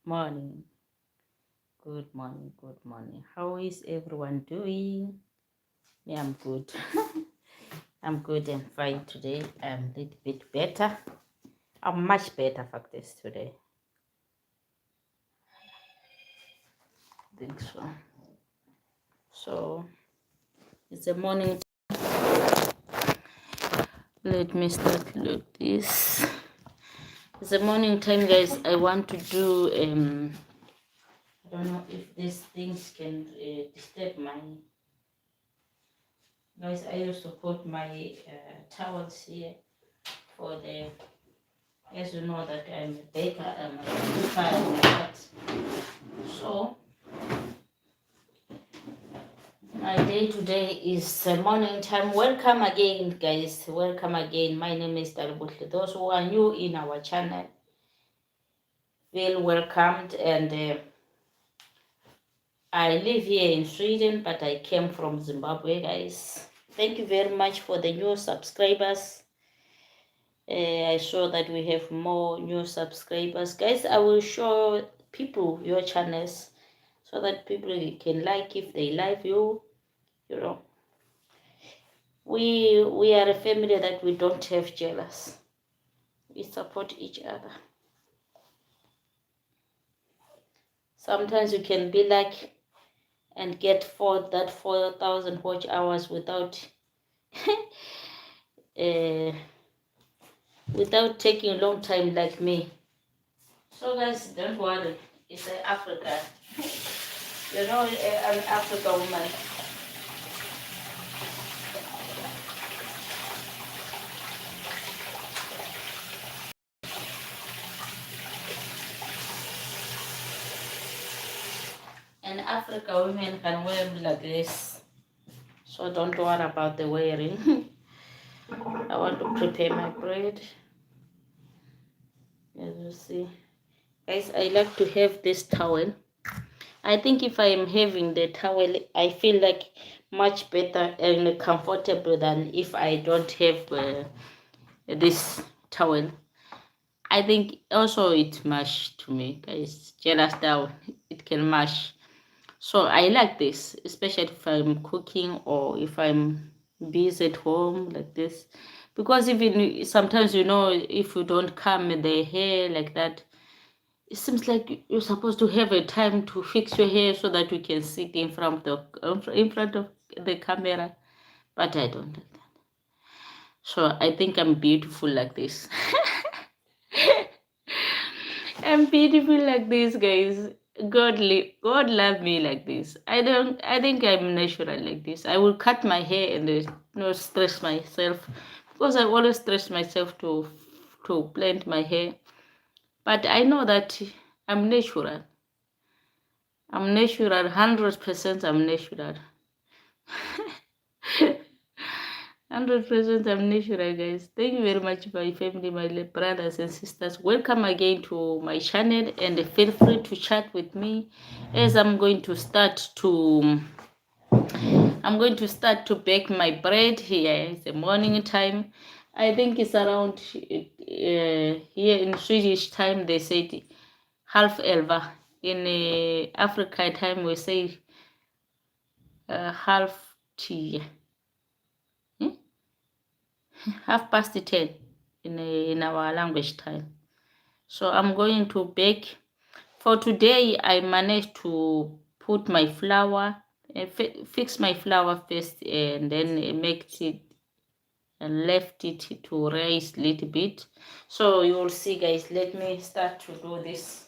Morning. Good morning. Good morning. How is everyone doing? Yeah, I'm good. I'm good and fine today. I'm a little bit better. I'm much better for this today. I think so. So it's the morning. Let me start with this. It's the morning time, guys. I want to do I don't know if these things can disturb my guys. I used to put my towels here for the, as you know that I'm a baker, I'm a cooker and like that. So my day today is morning time. Welcome again, guys. Welcome again. My name is Darbutle. Those who are new in our channel, feel welcomed. And I live here in Sweden, but I came from Zimbabwe, guys. Thank you very much for the new subscribers. I saw that we have more new subscribers, guys. I will show people your channels so that people can like if they like you. You know, we are a family that we don't have jealous. We support each other. Sometimes you can be like and get 4,000 watch hours without uh, without taking a long time like me. So guys, don't worry. It's Africa. You know, an African woman. And Africa women can wear like this. So don't worry about the wearing. I want to prepare my bread. As you see. Guys, I like to have this towel. I think if I am having the towel, I feel like much better and comfortable than if I don't have this towel. I think also it mash to me, guys. Jealous down, it can mash. So I like this, especially if I'm cooking or if I'm busy at home like this. Because even sometimes, you know, if you don't comb the hair like that, it seems like you're supposed to have a time to fix your hair so that you can sit in front of the camera. But I don't do that. So I think I'm beautiful like this. I'm beautiful like this, guys. God love me like this. I think I'm natural like this. I will cut my hair and not stress myself because I always stress myself to blend my hair. But I know that I'm natural. I'm natural, 100% I'm natural. 100% I'm natural, guys. Thank you very much, my family, my brothers and sisters. Welcome again to my channel and feel free to chat with me as I'm going to start to bake my bread here. It's the morning time. I think it's around here in Swedish time they said half 11. In Africa time we say half tea. Half past 10 in our language time. So I'm going to bake. For today, I managed to put my flour, fix my flour first, and then make it and left it to rise a little bit. So you will see, guys. Let me start to do this.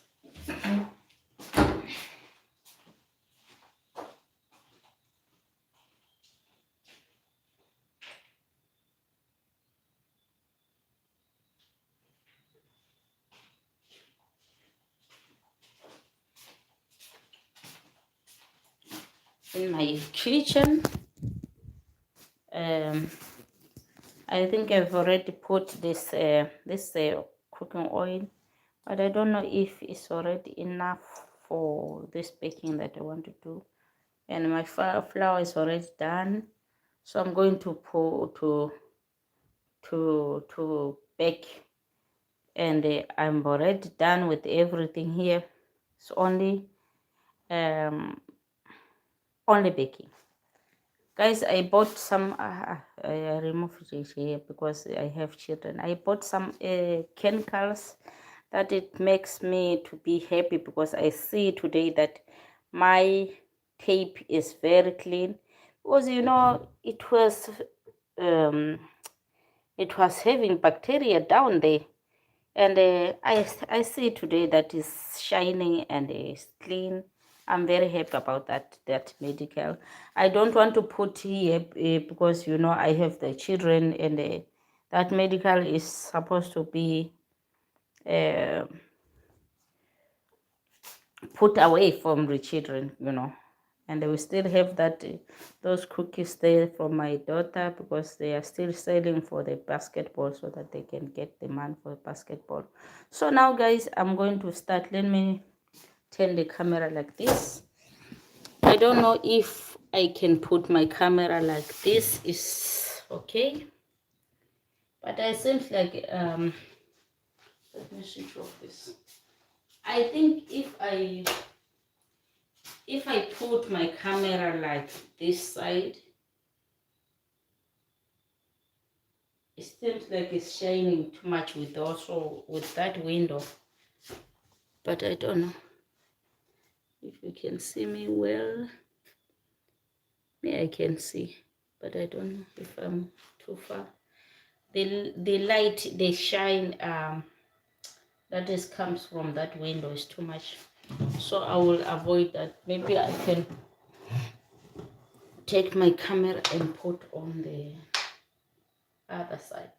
In my kitchen, I think I've already put this cooking oil, but I don't know if it's already enough for this baking that I want to do. And my flour is already done, so I'm going to pour to bake. And I'm already done with everything here. It's only baking. Guys, I bought some, I removed it here because I have children. I bought some chemicals that it makes me to be happy, because I see today that my tape is very clean, because um, it was having bacteria down there, and I see today that is shining and is clean. I'm very happy about that medical. I don't want to put here because I have the children, and that medical is supposed to be uh, put away from the children, and we still have those cookies there for my daughter, because they are still selling for the basketball, so that they can get the money for basketball. So now, guys, I'm going to start. Let me turn the camera like this. I don't know if I can put my camera like this is okay, but I seems like let me switch off this. I think if I put my camera like this side, it seems like it's shining too much with that window. But I don't know if you can see me well. Me, I can see, but I don't know if I'm too far. The light, the shine that is comes from that window is too much. So I will avoid that. Maybe I can take my camera and put on the other side.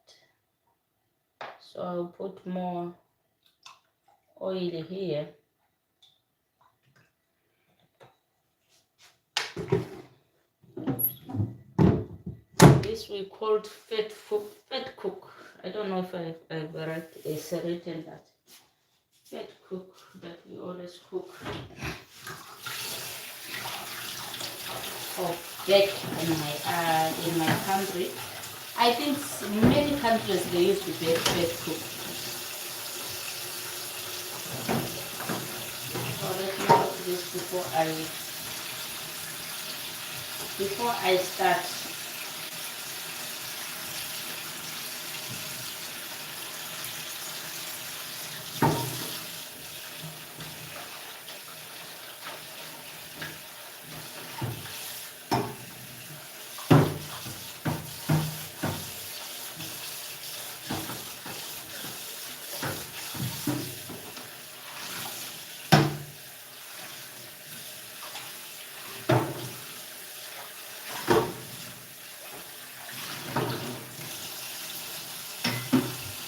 So I'll put more oil here. This we called fetcook. I don't know if I've written that. Fetcook, that we always cook or bake in my country. I think many countries they used to bake fetcook. So let me put this before I start.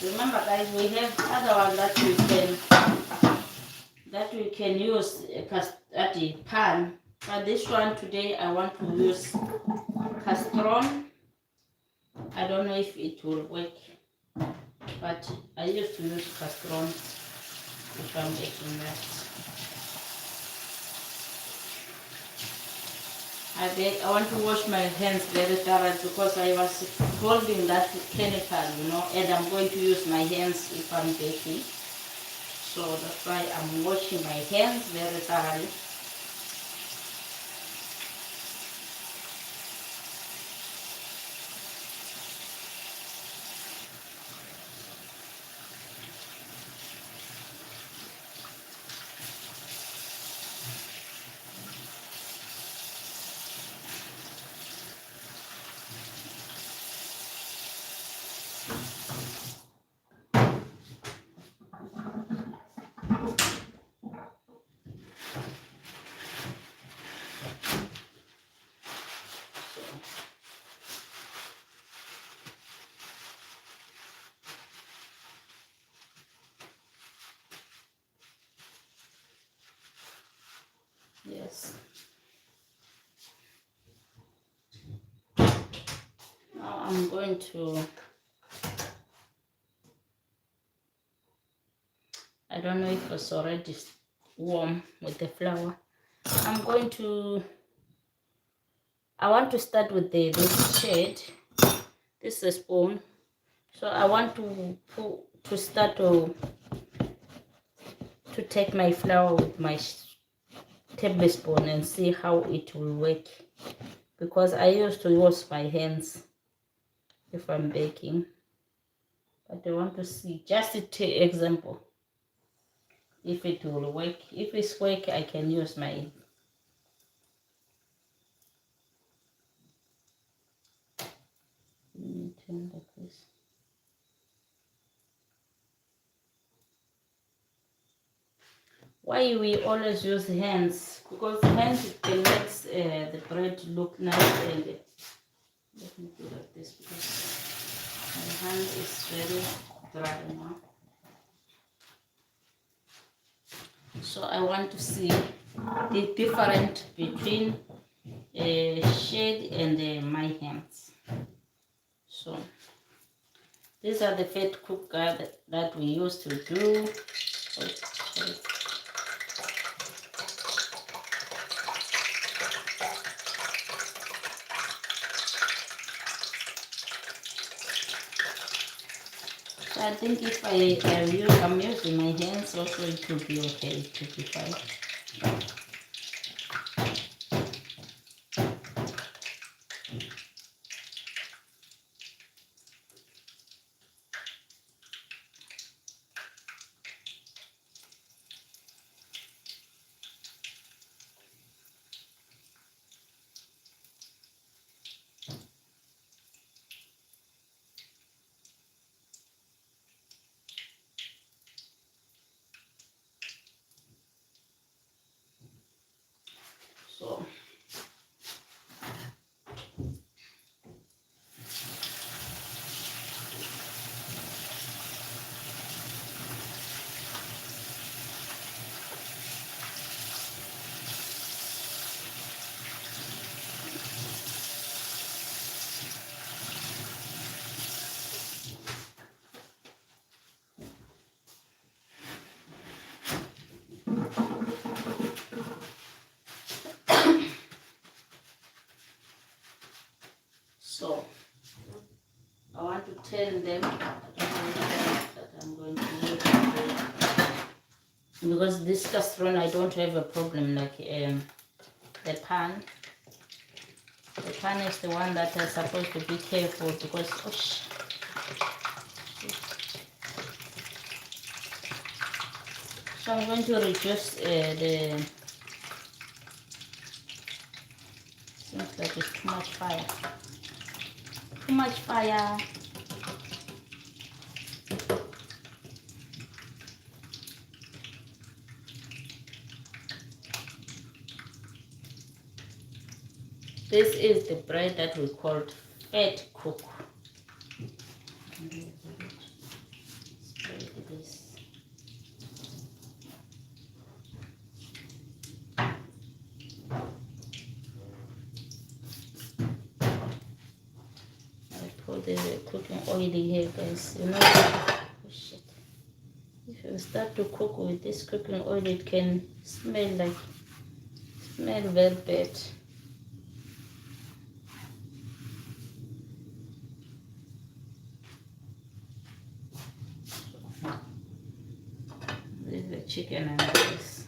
Remember, guys, we have other one that we can use at the pan. But this one today I want to use castron. I don't know if it will work, but I used to use castron if I'm making that. I want to wash my hands very thoroughly, because I was holding that chemical, and I'm going to use my hands if I'm baking. So that's why I'm washing my hands very thoroughly. Yes. Now I'm going to, I don't know if it's already warm with the flour. I want to start with this shade. This is a spoon. So I want to start to to take my flour with my tablespoon and see how it will work, because I used to use my hands if I'm baking, but I want to see, just to take example, if it will work. If it's work, I can use my turn like this. Why we always use hands? Because hands can make the bread look nice. And let me do like this because my hand is very dry now. So I want to see the difference between shade and my hands. So these are the fat cook that we used to do. So I think if I'm using my hands also, it will be okay, it will be fine. So So I want to tell them that I'm going to use because this casserole I don't have a problem like the pan. The pan is the one that I'm supposed to be careful because so I'm going to reduce the, seems like it's too much fire. Too much fire. This is the bread that we called fat cook. Spread this. I put the cooking oil here, guys. You know, oh shit. If you start to cook with this cooking oil, it can smell very bad. This is the chicken and rice.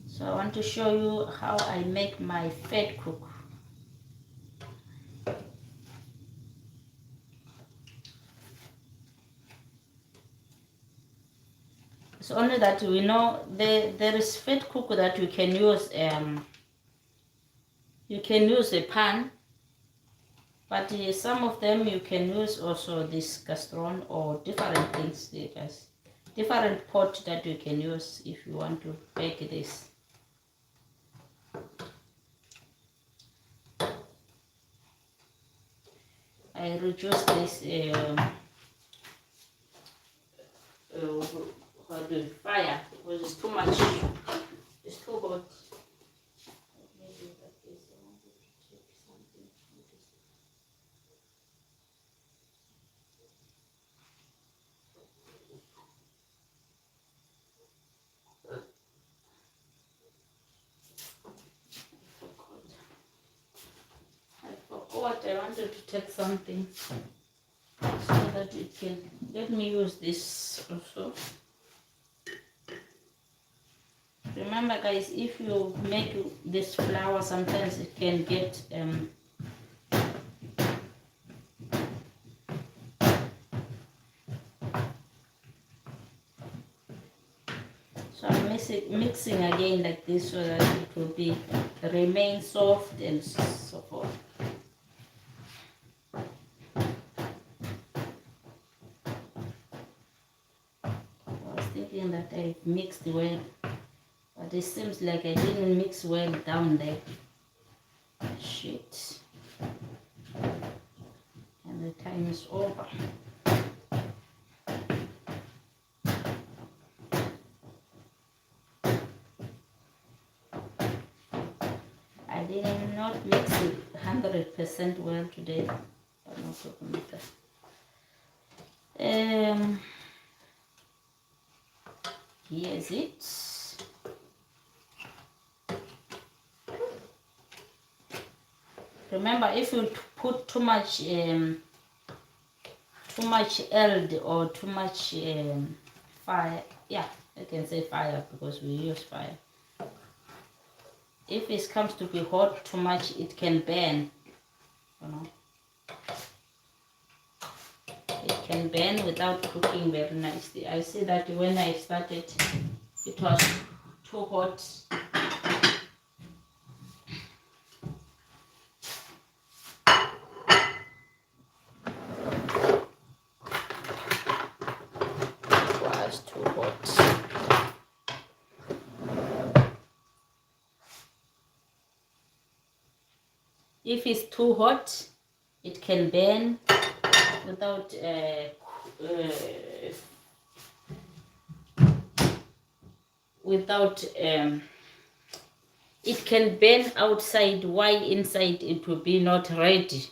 So I want to show you how I make my fat cook. It's only that we know there is fat cook that you can use. You can use a pan, but some of them you can use also this casserole or different things. There's different pot that you can use if you want to bake this. I reduce this fire because it's too much. It's too hot. Maybe like this. I wanted to check something. Oh, what? I wanted to take something so that it can. Let me use this also. Remember, guys, if you make this flour, sometimes it can get so I'm mixing again like this so that it will remain soft and so forth. I was thinking that I mixed well, but it seems like I didn't mix well down there. Shit. And the time is over. I did not mix it 100% well today, but no problem with that. Here's it. Remember, if you put too much eld or too much fire, yeah, I can say fire because we use fire. If it comes to be hot too much, it can burn, you know. It can burn without cooking very nicely. I see that when I started, it was too hot. It was too hot. If it's too hot, it can burn without it can burn outside, while inside it will be not ready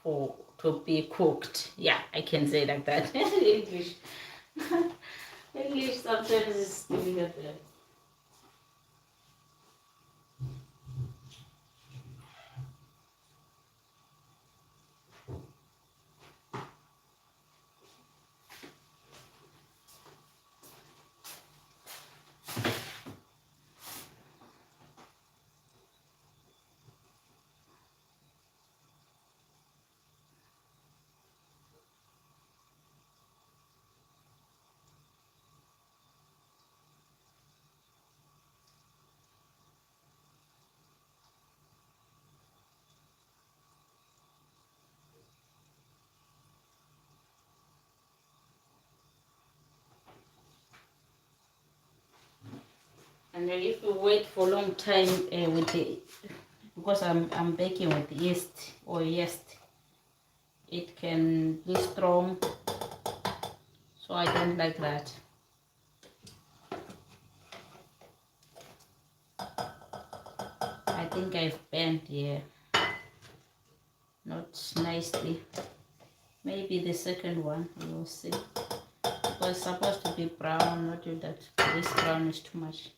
to be cooked. Yeah, I can say like that. English. English sometimes is difficult. And if you wait for a long time because I'm baking with yeast or yeast, it can be strong. So I don't like that. I think I've burned here. Not nicely. Maybe the second one, we will see. It was supposed to be brown, not that this brown is too much.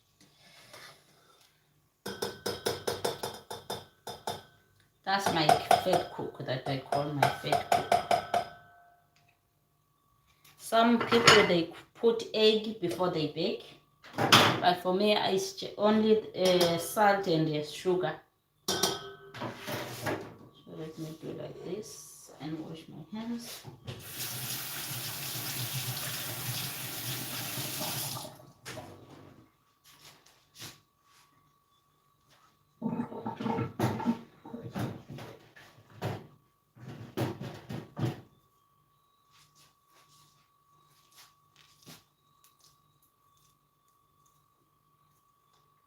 That's my fetcook that I call my fetcook. Some people, they put egg before they bake. But for me, it's only salt and sugar. So let me do like this and wash my hands.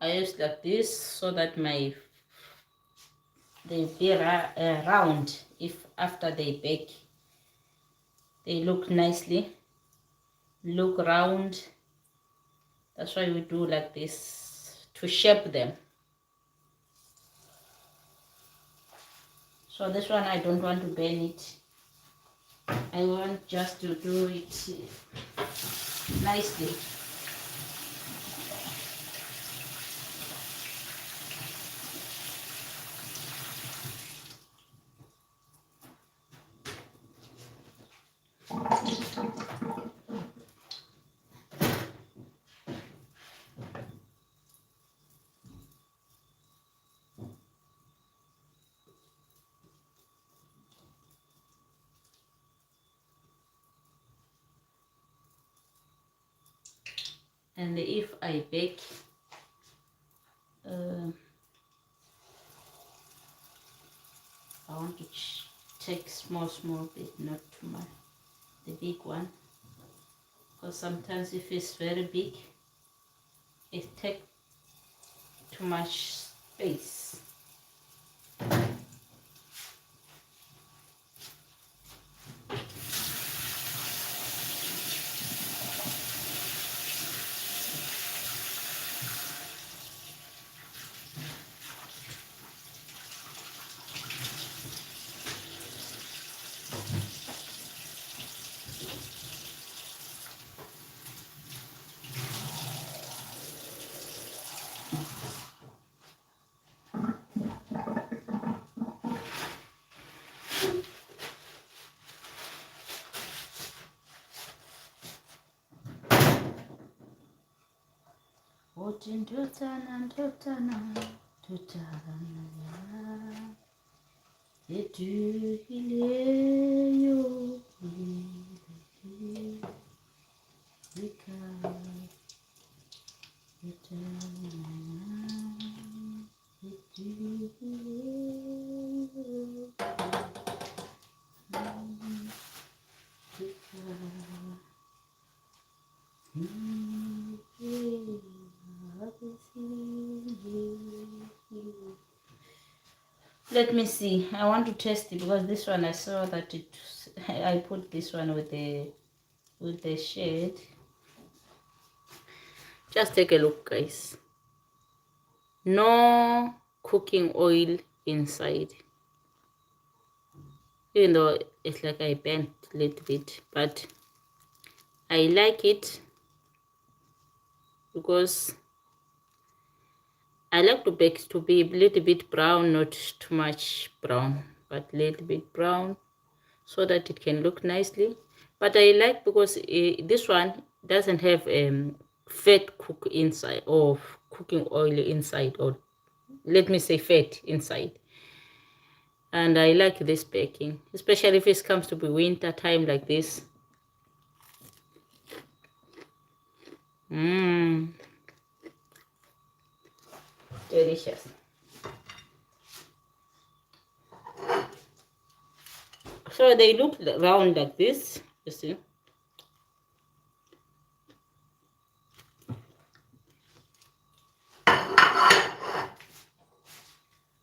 I use like this so that they be round. If after they bake, they look nicely, look round. That's why we do like this, to shape them. So this one, I don't want to burn it. I want just to do it nicely. And if I bake, I want to take small bit, not too much, the big one, because sometimes if it's very big, it takes too much space. Let me see. I want to test it because this one I saw that it. I put this one with the shade. Just take a look, guys. No cooking oil inside. Even though it's like I bent a little bit, but I like it because I like to bake to be a little bit brown, not too much brown, but a little bit brown so that it can look nicely. But I like because this one doesn't have fat cook inside or cooking oil inside, or let me say fat inside. And I like this baking, especially if it comes to be winter time like this. Delicious. So they look round like this, you see.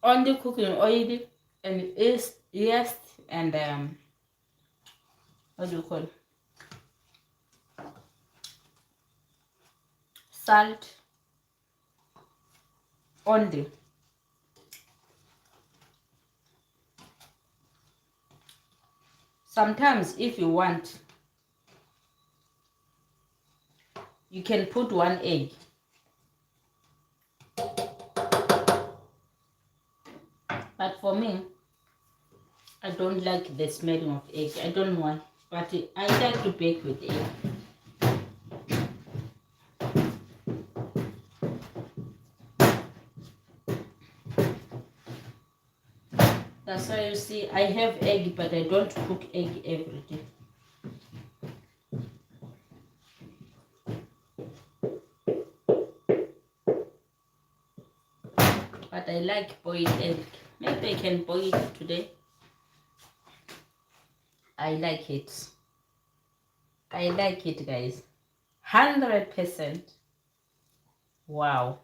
Only cooking oil and yeast and what do you call it? Salt only. Sometimes if you want, you can put 1 egg. But for me, I don't like the smell of egg. I don't know why, but I like to bake with egg. That's why you see I have egg, but I don't cook egg every day. But I like boiled egg. Maybe I can boil it today. I like it. I like it, guys. 100%. Wow.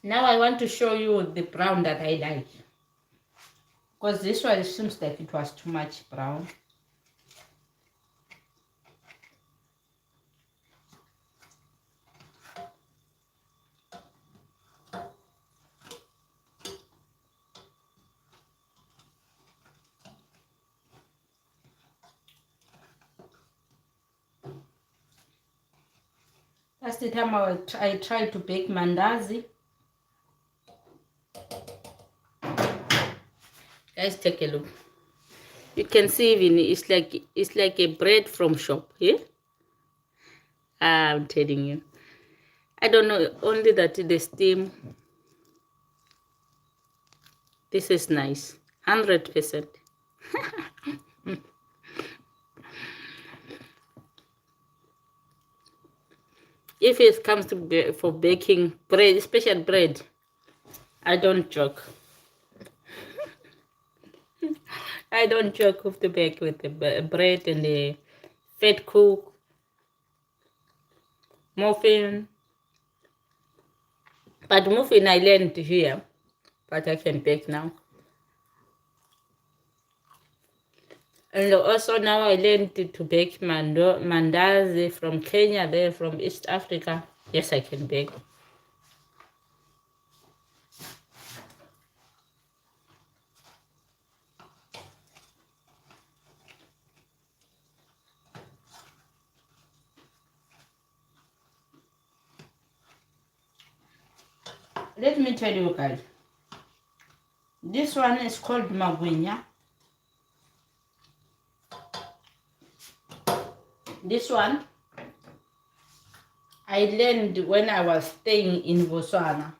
Now I want to show you the brown that I like. Because this one seems like it was too much brown. That's the time I tried to bake mandazi. Guys, take a look. You can see even it's like a bread from shop, yeah? I'm telling you. I don't know, only that the steam. This is nice. 100%. If it comes to for baking bread, special bread, I don't joke. I don't joke with the bake with the bread and the fat cook, muffin. But muffin I learned here, but I can bake now. And also now I learned to bake mandazi from Kenya, there from East Africa. Yes, I can bake. Let me tell you guys. This one is called magwinya. This one I learned when I was staying in Botswana.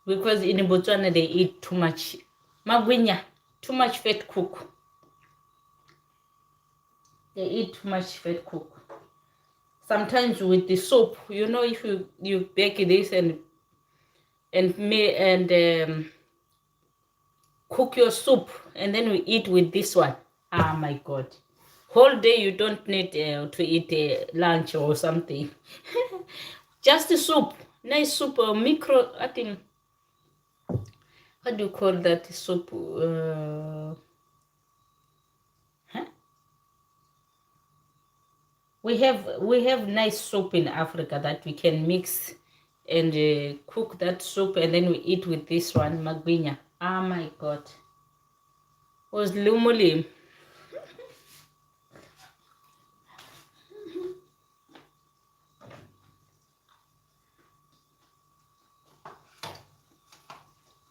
Because in Botswana they eat too much magwinya, too much fat cook. They eat too much fat cook. Sometimes with the soup, you know, if you bake this and cook your soup and then we eat with this one. Ah, my God. Whole day you don't need to eat lunch or something. Just the soup. Nice soup, micro, I think, what do you call that soup? Huh? We have nice soup in Africa that we can mix and cook that soup and then we eat with this one, magwinya. Ah, my God. Was lumulim.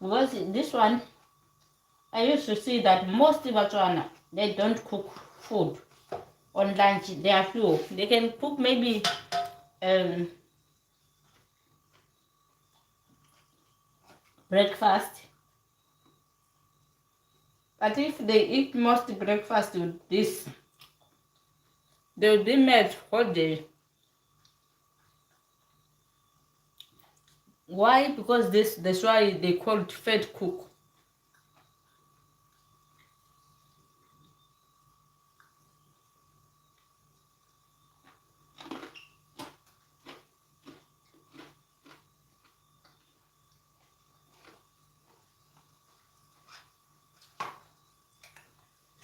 Because this one, I used to see that most Botswana, they don't cook food on lunch. They are few. They can cook maybe breakfast. But if they eat most breakfast with this, they will be mad whole day. Why? Because that's why they call it fat cook.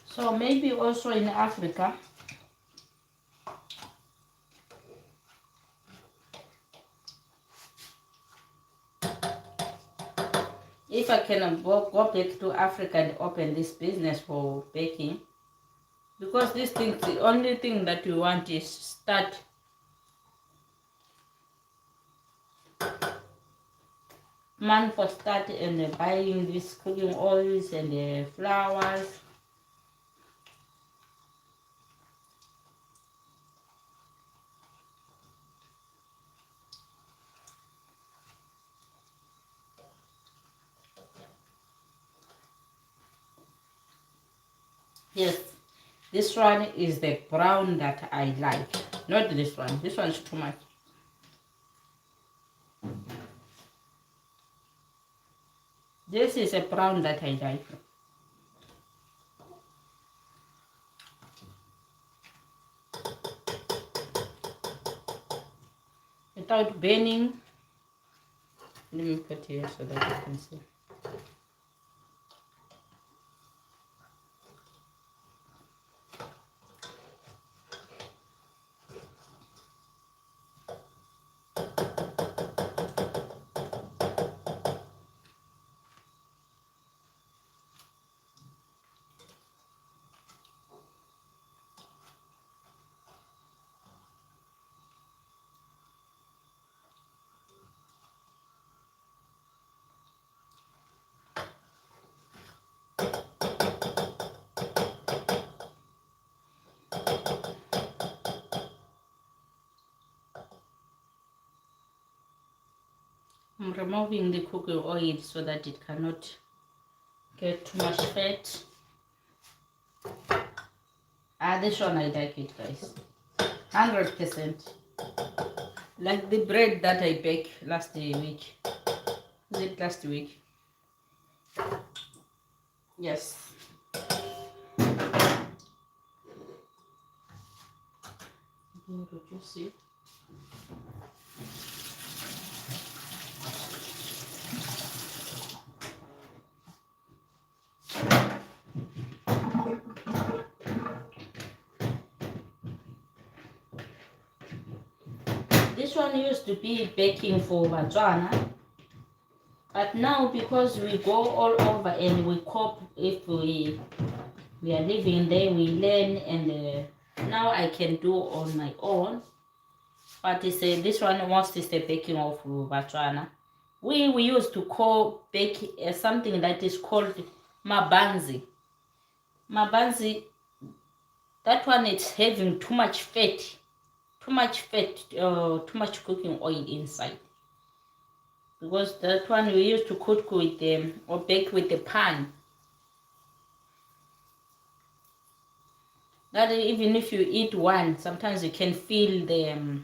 So maybe also in Africa, if I can go back to Africa and open this business for baking, because this thing, the only thing that we want is start money for start and buying these cooking oils and flours. Yes, this one is the brown that I like, not this one. This one's too much. This is a brown that I like. Without burning, let me put here so that you can see. removing the cooking oil so that it cannot get too much fat. This one I like it, guys. 100%. Like the bread that I baked last week. Was it last week? Yes. Reduce it. This one used to be baking for Botswana, but now because we go all over and we cope, if we are living there, we learn, and now I can do on my own. But it's this one most is the baking of Botswana. We used to bake something that is called mabanzi. Mabanzi, that one is having too much fat, too much cooking oil inside. Because that one we used to cook with them or bake with the pan. That even if you eat one, sometimes you can feel the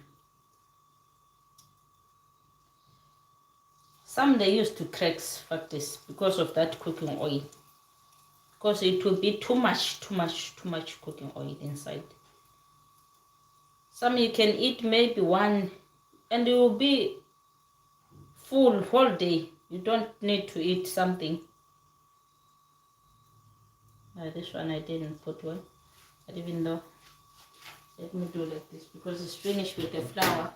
some they used to cracks factors because of that cooking oil. Because it will be too much cooking oil inside. Some you can eat maybe one and you will be full whole day. You don't need to eat something. This one I didn't put one. But even though, let me do like this because it's finished with the flour.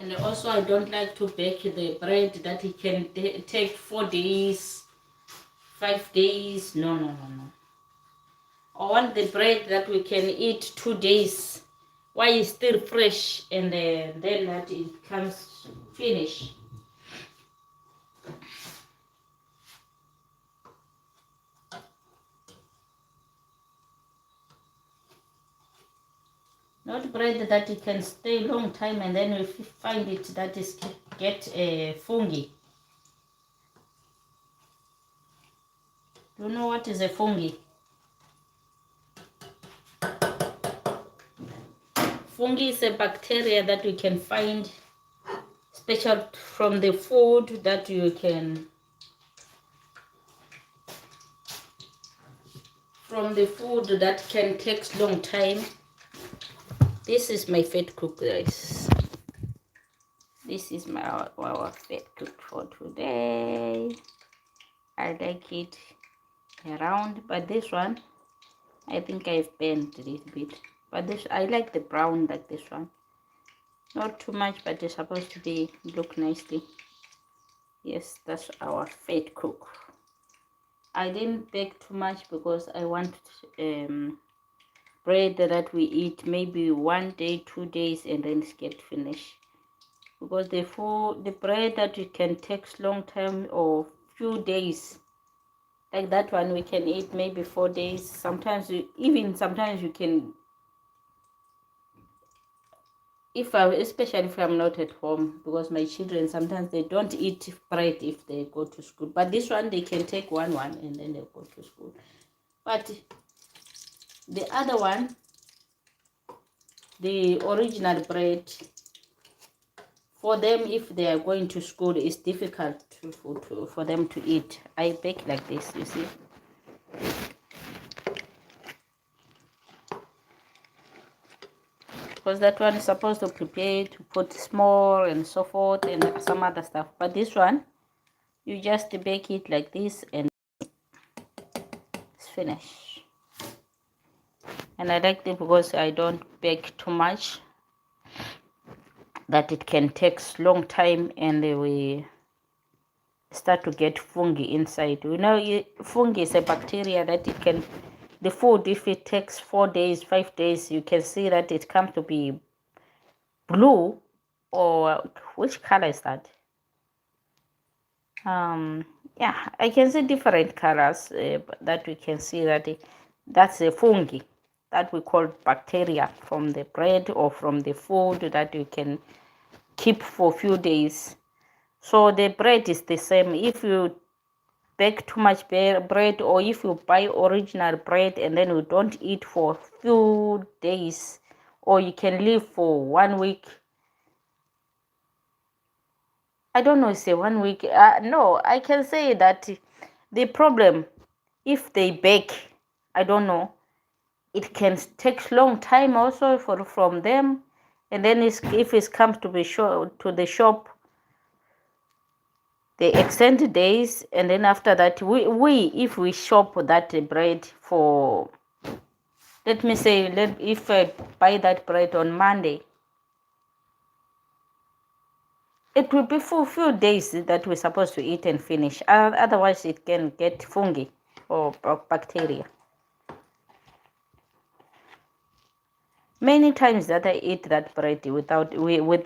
And also I don't like to bake the bread that it can take 4 days, 5 days. No. I want the bread that we can eat 2 days while it's still fresh, and then that it comes finished. Not bread that it can stay long time and then we find it that is get fungi. Do you know what is a fungi? Fungi is a bacteria that we can find special from the food that you can, from the food that can take long time. This is my fetcook, guys. This is our fetcook for today. I like it round, but this one I think I've bent a little bit. But this I like the brown like this one. Not too much, but it's supposed to be look nicely. Yes, that's our fetcook. I didn't bake too much because I want bread that we eat maybe 1 day, 2 days, and then it's get finished. Because the bread that it can take long time or few days, like that one we can eat maybe 4 days. Sometimes sometimes you can, especially if I'm not at home, because my children sometimes they don't eat bread if they go to school. But this one they can take one and then they go to school. But the other one, the original bread, for them if they are going to school, it's difficult for them to eat. I bake like this, you see. Because that one is supposed to prepare to put small and so forth and some other stuff. But this one, you just bake it like this and it's finished. And I like it because I don't bake too much, that it can take long time and we start to get fungi inside. You know, fungi is a bacteria that it can, the food, if it takes 4 days, 5 days, you can see that it comes to be blue, or which color is that? Yeah, I can see different colors, that we can see that that's a fungi that we call bacteria from the bread or from the food that you can keep for a few days. So the bread is the same. If you bake too much bread, or if you buy original bread and then you don't eat for a few days, or you can live for 1 week. I don't know, say 1 week. No, I can say that the problem, if they bake, I don't know, it can take long time also from them. And then if it comes to the shop, they extend days. And then after that, we if we shop that bread for, let me say, if I buy that bread on Monday, it will be for a few days that we're supposed to eat and finish. Otherwise, it can get fungi or bacteria. Many times that I eat that bread with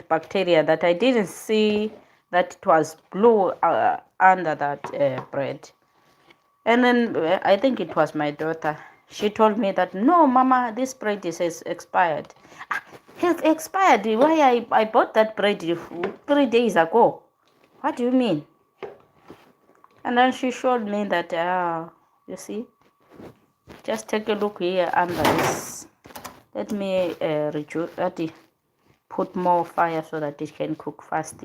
bacteria, that I didn't see that it was blue under that bread. And then I think it was my daughter. She told me that, no, Mama, this bread is expired. It's expired. Why I bought that bread 3 days ago? What do you mean? And then she showed me that, you see, just take a look here under this. Let me put more fire so that it can cook fast.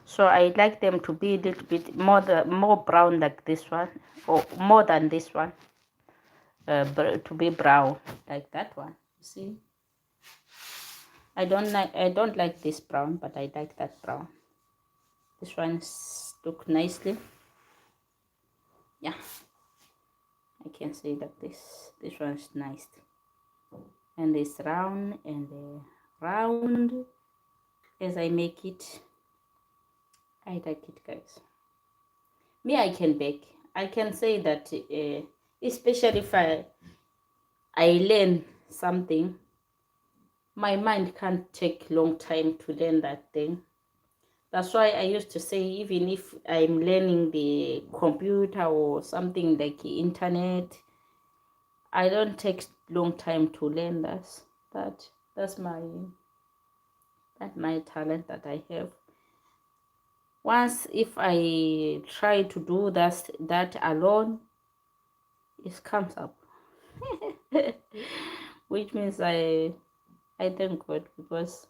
So I like them to be a little bit more brown like this one, or more than this one, to be brown like that one. You see, I don't like this brown, but I like that brown. This one look nicely. Yeah, I can say that this one's nice, and it's round and round as I make it. I like it, guys. Me, I can bake. I can say that, especially if I learn something, my mind can't take long time to learn that thing. That's why I used to say, even if I'm learning the computer or something like internet, I don't take long time to learn that's my talent that I have. Once if I try to do that alone, it comes up. Which means I thank God, because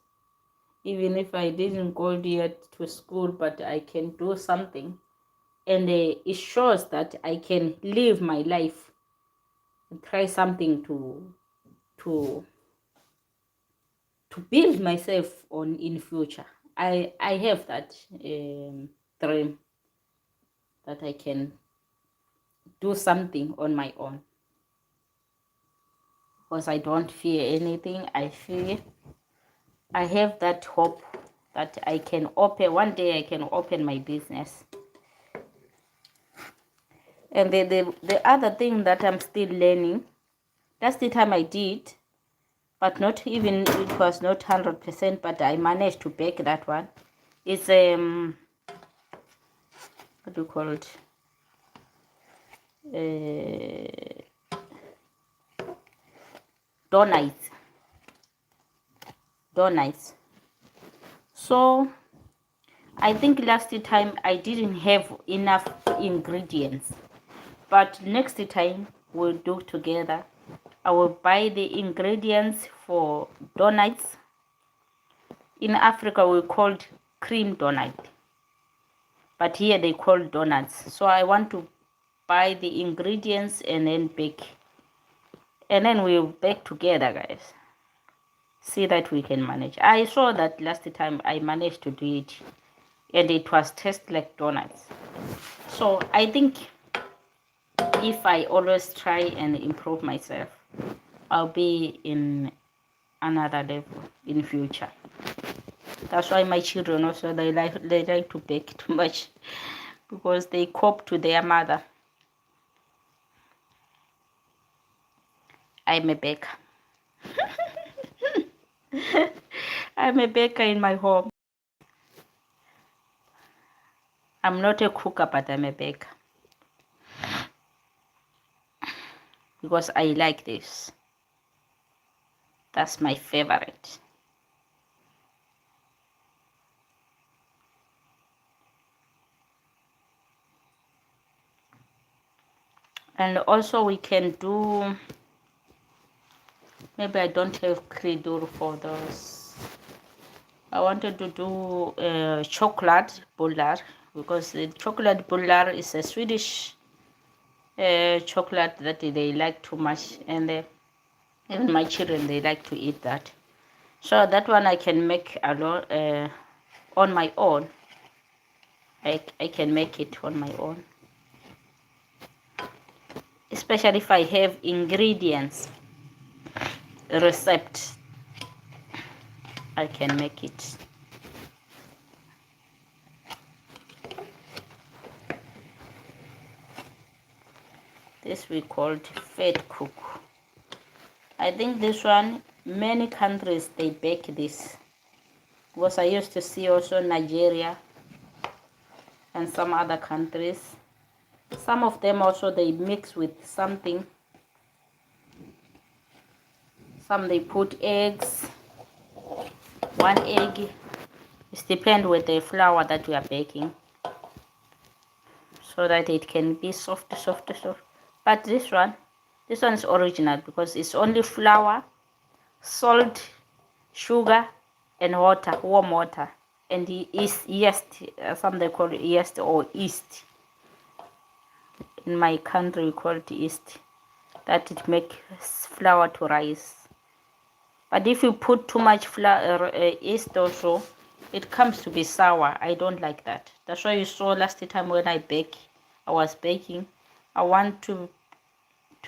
even if I didn't go yet to school, but I can do something, and it shows that I can live my life and try something to build myself on in future. I have that dream that I can do something on my own, because I don't fear anything. I have that hope that I can open one day. I can open my business. And the other thing that I'm still learning, that's the time I did, but not even, it was not 100%, but I managed to bake that one. It's what do you call it? Donuts. So I think last time I didn't have enough ingredients, but next time we'll do together. I will buy the ingredients for donuts. In Africa we called cream donut, but here they call donuts. So I want to buy the ingredients and then bake, and then we'll bake together, guys. See that we can manage. I saw that last time I managed to do it, and it was taste like donuts. So I think if I always try and improve myself, I'll be in another level in future. That's why my children also, they like to bake too much, because they cop to their mother. I'm a baker. I'm a baker in my home. I'm not a cooker, but I'm a baker. Because I like this. That's my favorite. And also we can do, maybe I don't have credur for those. I wanted to do chocolate bullar, because the chocolate bullar is a Swedish chocolate that they like too much, and even my children, they like to eat that. So that one I can make alone, on my own. I can make it on my own, especially if I have ingredients, recipe, I can make it. This we called fetcook. I think this one, many countries they bake this, because I used to see also Nigeria and some other countries. Some of them also they mix with something. Some they put eggs, one egg. It depends with the flour that we are baking, so that it can be soft. But this one is original, because it's only flour, salt, sugar, and water, warm water, and the yeast. Some they call it yeast or yeast. In my country we call it yeast. That it makes flour to rise. But if you put too much flour, yeast also, it comes to be sour. I don't like that. That's why you saw last time when I was baking. I want to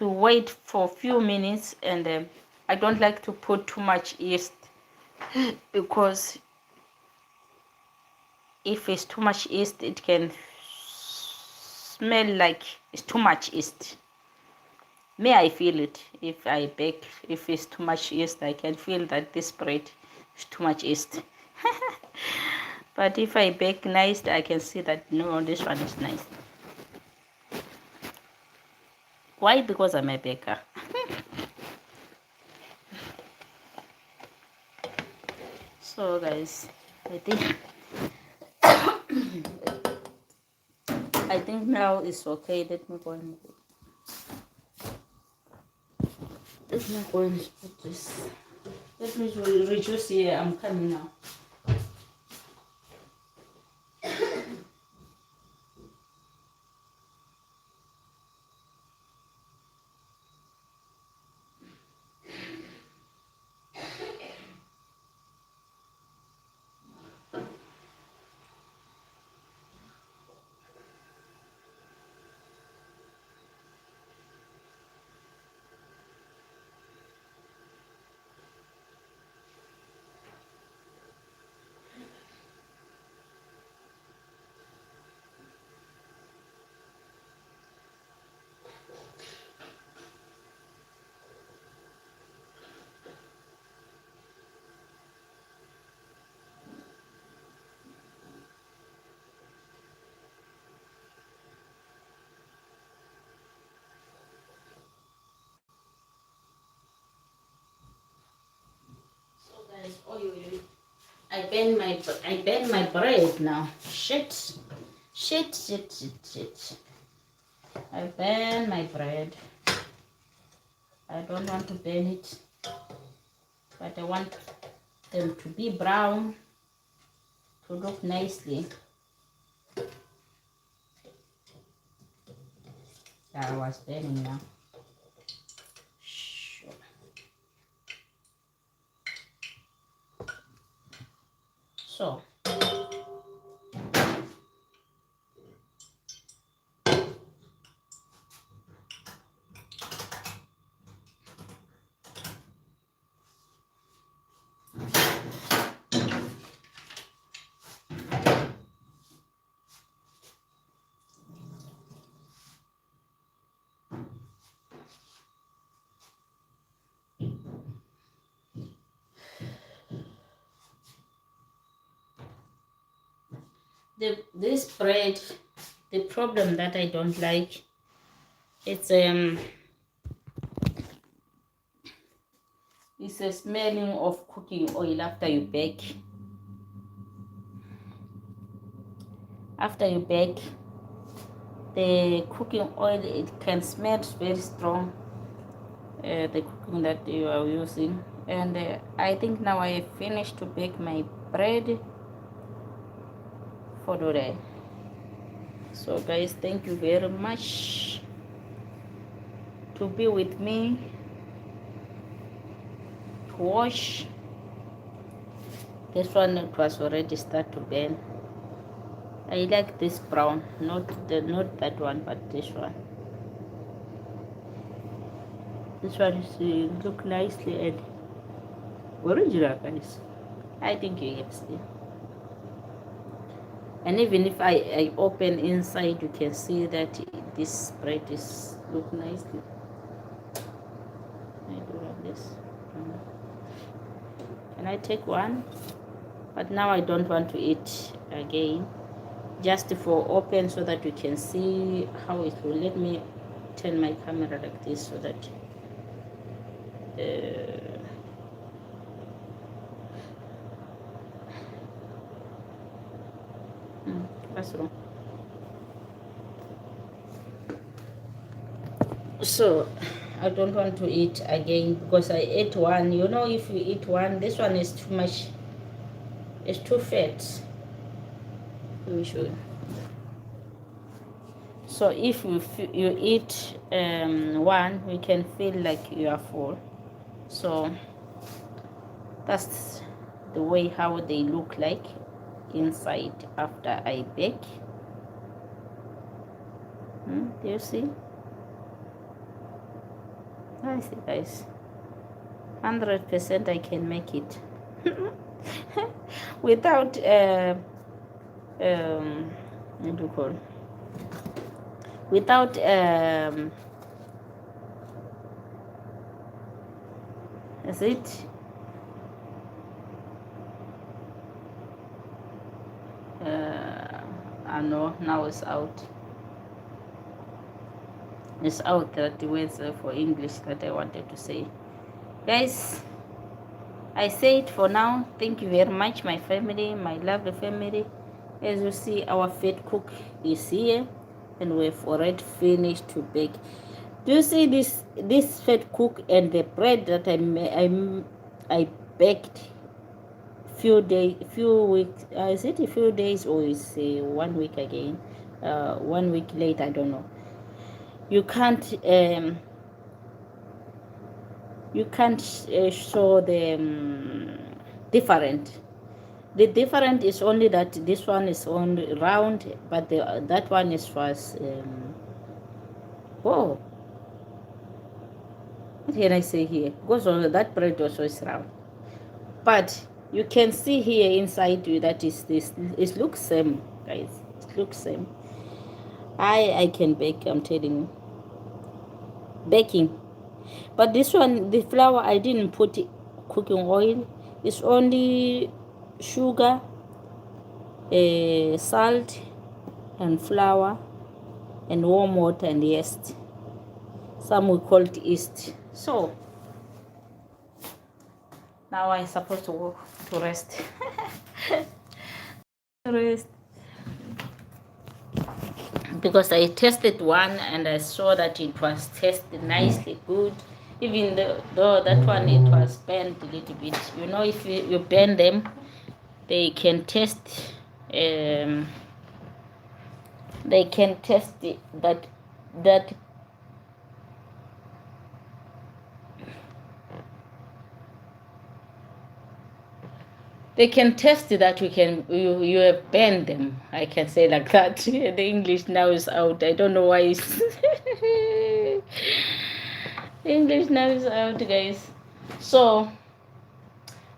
wait for a few minutes, and I don't like to put too much yeast, because if it's too much yeast, it can smell like it's too much yeast. May I feel it if I bake? If it's too much yeast, I can feel that this bread is too much yeast. But if I bake nice, I can see that no, this one is nice. Why? Because I'm a baker. So guys, I think now it's okay. Let me go and put this. Let me reduce here. I'm coming now. So guys, I bend my bread now. Shit. I burn my bread. I don't want to burn it, but I want them to be brown, to look nicely. I was burning now. Sure. So this bread, the problem that I don't like, it's a smelling of cooking oil after you bake. After you bake, the cooking oil, it can smell very strong, the cooking that you are using. And I think now I finished to bake my bread for today. So guys, thank you very much to be with me, to wash. This one, it was already start to burn. I like this brown, not that one, but this one. This one is look nicely and original, guys. I think you have seen. And even if I open inside, you can see that this bread is look nicely. I do like this. Can I take one? But now I don't want to eat again. Just for open so that you can see how it will. Let me turn my camera like this so that what's wrong? So I don't want to eat again because I ate one. You know, if you eat one, this one is too much. It's too fat. We should. So if you eat one, you can feel like you are full. So that's the way how they look like inside after I bake. Do you see? I see, guys. 100% I can make it without what do you call? Without is it I know now it's out. It's out that the words for English that I wanted to say. Guys, I say it for now. Thank you very much, my family, my lovely family. As you see, our fat cook is here and we've already finished to bake. Do you see this fat cook and the bread that I baked few weeks, is it a few days or is 1 week again, 1 week later, I don't know. You can't show the different. The different is only that this one is only round, but that one was oh, what can I say here? Because that bread also is round, but you can see here inside that is this. It looks same, guys. It looks same. I can bake. I'm telling you, baking. But this one, the flour, I didn't put cooking oil. It's only sugar, salt, and flour, and warm water and yeast. Some we call it yeast. So now I'm supposed to walk to rest. Rest. Because I tested one and I saw that it was tasted nicely good. Even though that one it was bent a little bit. You know, if you bend them, they can taste. They can taste that. They can test that you have banned them. I can say like that. The English now is out. I don't know why it's the English now is out, guys. So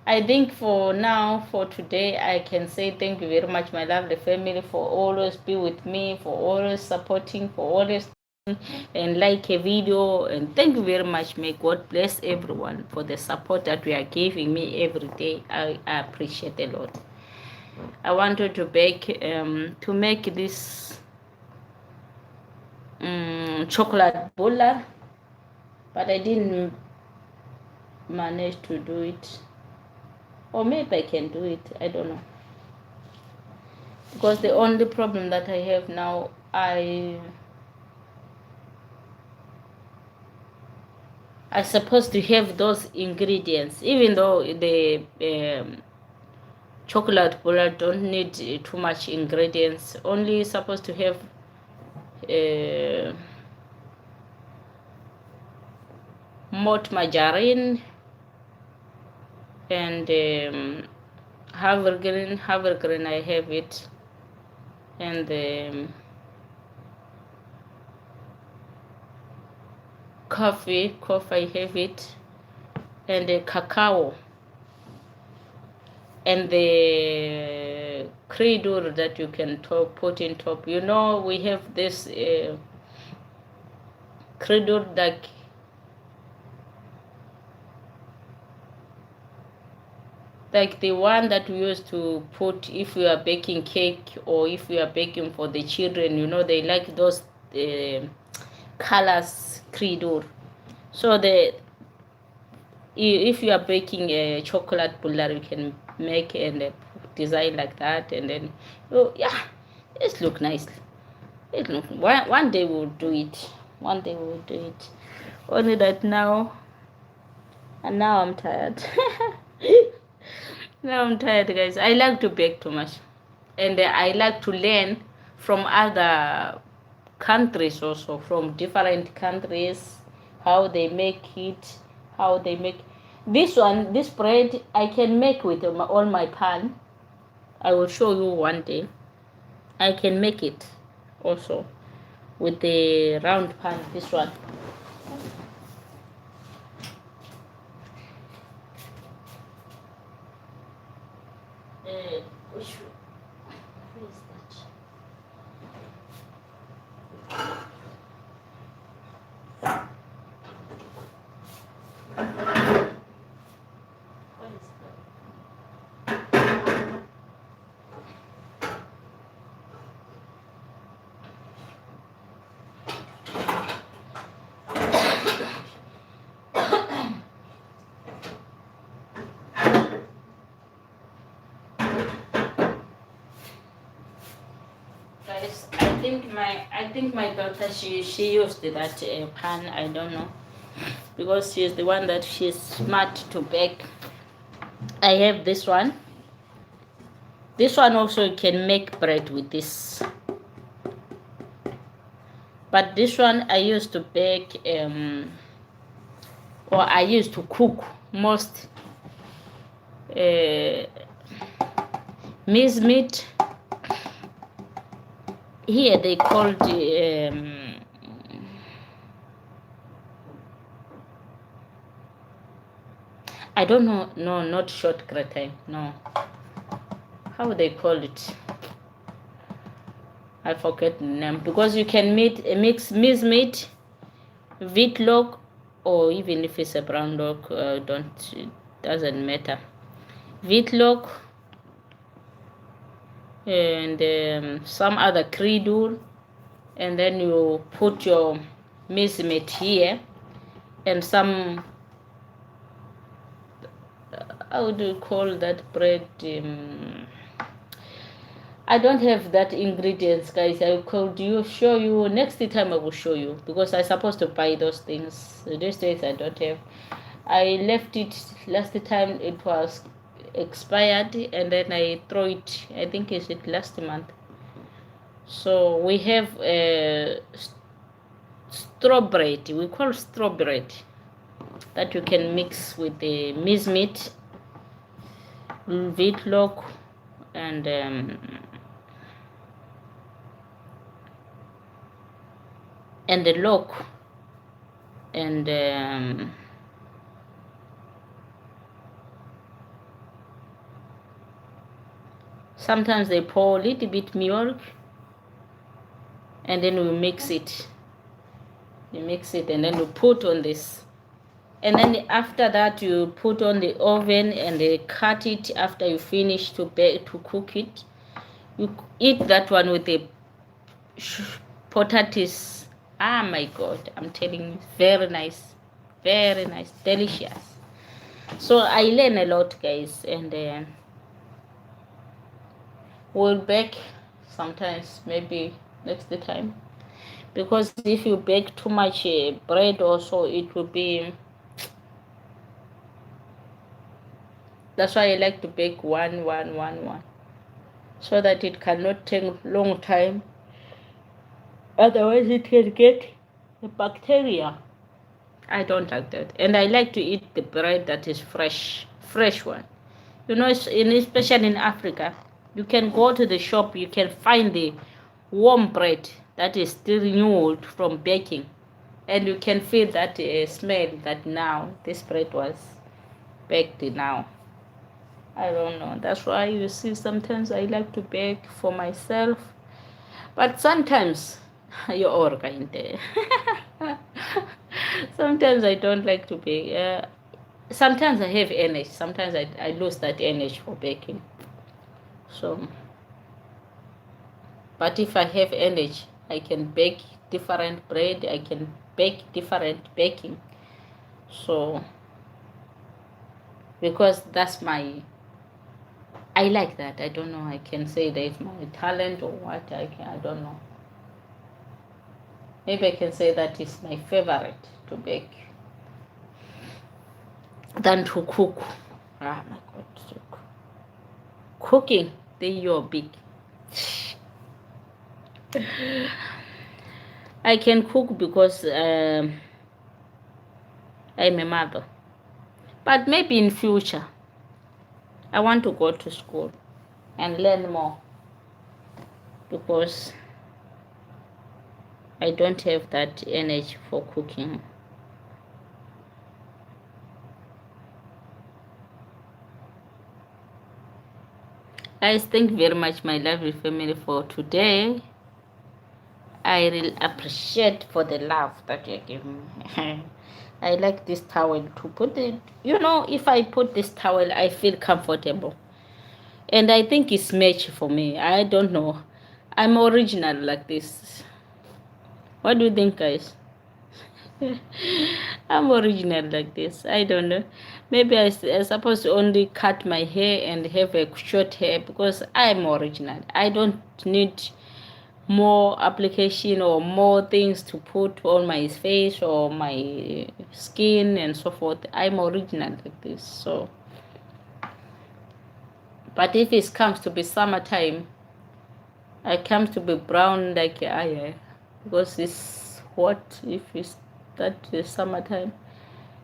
I think for now, for today, I can say thank you very much, my lovely family, for always be with me, for always supporting, for always and like a video. And thank you very much. May God bless everyone for the support that we are giving me every day. I appreciate a lot. I wanted to bake to make this chocolate bulla, but I didn't manage to do it. Or maybe I can do it, I don't know. Because the only problem that I have now, I supposed to have those ingredients, even though the chocolate bulla don't need too much ingredients, only supposed to have malt margarine and havergreen I have it, and coffee I have it, and the cacao, and the creamer that you can put in top. You know, we have this creamer like the one that we used to put if we are baking cake or if we are baking for the children. You know, they like those colors creamer. So if you are baking a chocolate bulla, you can make and design like that, and then yeah, it look nice. It look one day we'll do it. One day we'll do it. Only that now, and now I'm tired. Now I'm tired, guys. I like to bake too much, and I like to learn from other countries also, from different countries, how they make it, how they make this bread. I can make with all my pan. I will show you one day. I can make it also with the round pan, this one. Which where is that? What is that? Guys, I think my daughter, she used that pan. I don't know, because she's the one that she's smart to bake. I have this one. This one also you can make bread with this. But this one I used to bake or I used to cook most mince meat. Here they called I don't know, no, not short gratin, no. How they call it? I forget the name, because you can mix mince meat, wheatloaf, or even if it's a brown loaf, it doesn't matter. Wheatloaf and some other creamer, and then you put your mince meat here and some how do you call that bread? I don't have that ingredients, guys. I could show you next time. I will show you, because I supposed to buy those things. These days I don't have. I left it last time, it was expired, and then I throw it. I think it's it last month. So we have strawberry. We call strawberry that you can mix with the mince meat, wheatloaf, and the loaf, and sometimes they pour a little bit milk, and then we mix it. You mix it, and then you put on this, And then after that you put on the oven and cut it. After you finish to bake to cook it, you eat that one with the potatoes. Ah, my God, I'm telling you, very nice, delicious. So I learn a lot, guys, and we'll bake sometimes, maybe next time, because if you bake too much bread also, it will be. That's why I like to bake one, so that it cannot take long time. Otherwise, it can get the bacteria. I don't like that, and I like to eat the bread that is fresh one. You know, especially in Africa, you can go to the shop, you can find the warm bread that is still new from baking, and you can feel that smell that now this bread was baked now. I don't know. That's why you see sometimes I like to bake for myself, but sometimes you're all kind there. Sometimes I don't like to bake. Sometimes I have energy. Sometimes I lose that energy for baking. So, but if I have energy, I can bake different bread. I can bake different baking. So, because that's my, I like that. I don't know. I can say that it's my talent or what. I don't know. Maybe I can say that it's my favorite to bake than to cook. Ah, my God. Cooking, then you're big. I can cook because I'm a mother. But maybe in future, I want to go to school and learn more, because I don't have that energy for cooking. Guys, thank you very much, my lovely family, for today. I really appreciate for the love that you give me. I like this towel to put it. You know, if I put this towel, I feel comfortable. And I think it's match for me. I don't know. I'm original like this. What do you think, guys? I'm original like this. I don't know. Maybe I supposed to only cut my hair and have a short hair, because I'm original. I don't need more application or more things to put on my face or my skin and so forth. I'm original like this. So, but if it comes to be summertime, I come to be brown like I, because it's hot if it's that the summertime.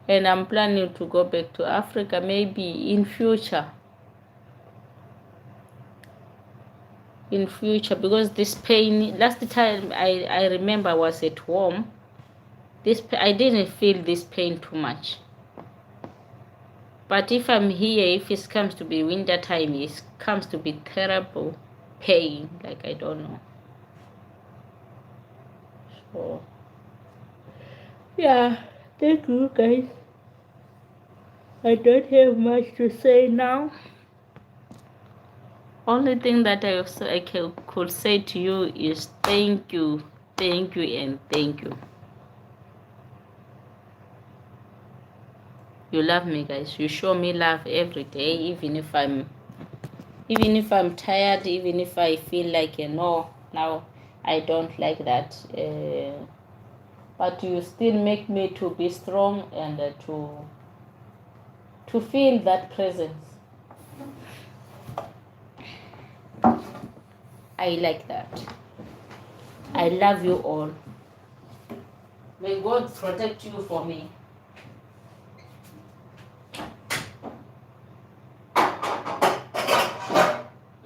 And I'm planning to go back to Africa maybe in future. In future, because this pain, last time I remember was at home. I didn't feel this pain too much. But if I'm here, if it comes to be winter time, it comes to be terrible pain, like I don't know. So yeah, thank you guys. I don't have much to say now. Only thing that could say to you is thank you, and thank you. You love me, guys. You show me love every day, even if I'm tired, even if I feel like no, now I don't like that. But you still make me to be strong and to feel that presence. I like that. I love you all. May God protect you for me.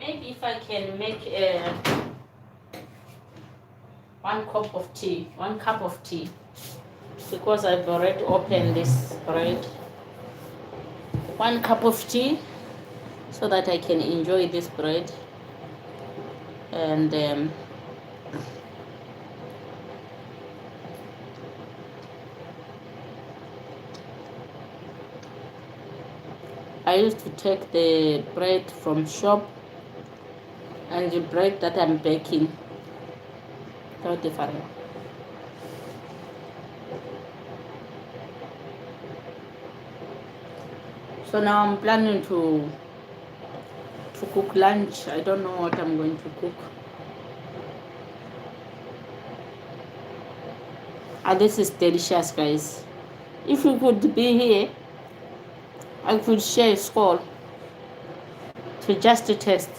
Maybe if I can make one cup of tea, because I've already opened this bread. 1 cup of tea, so that I can enjoy this bread. And I used to take the bread from shop and the bread that I'm baking. So now I'm planning to cook lunch. I don't know what I'm going to cook. And this is delicious, guys. If you could be here, I could share a skull to just to test.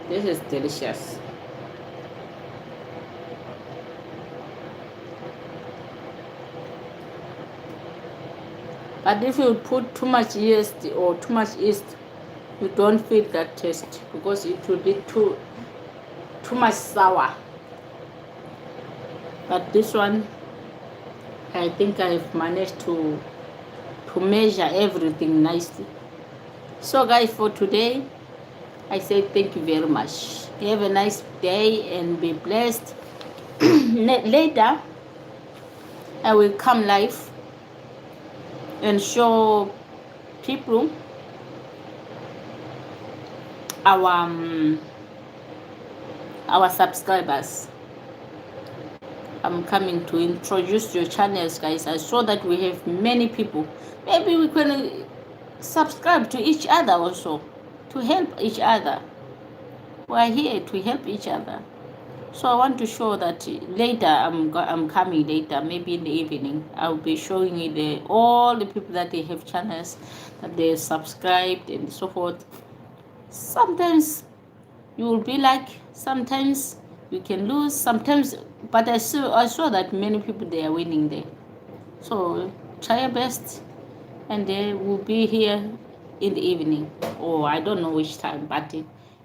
This is delicious. But if you put too much yeast or too much yeast, you don't feel that taste because it will be too much sour. But this one, I think I've managed to measure everything nicely. So guys, for today, I say thank you very much. Have a nice day and be blessed. Later, I will come live and show people our subscribers. I'm coming to introduce your channels, guys. I saw that we have many people. Maybe we can subscribe to each other also to help each other. We are here to help each other. So I want to show that later. I'm coming later, maybe in the evening. I'll be showing you all the people that they have channels, that they subscribed and so forth. Sometimes you will be like, sometimes you can lose, sometimes, but I saw that many people, they are winning there. So try your best, and they will be here in the evening, or I don't know which time, but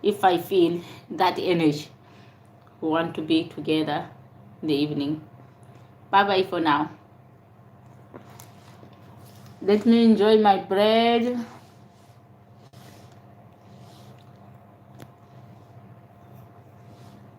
if I feel that energy, we want to be together in the evening. Bye bye for now. Let me enjoy my bread.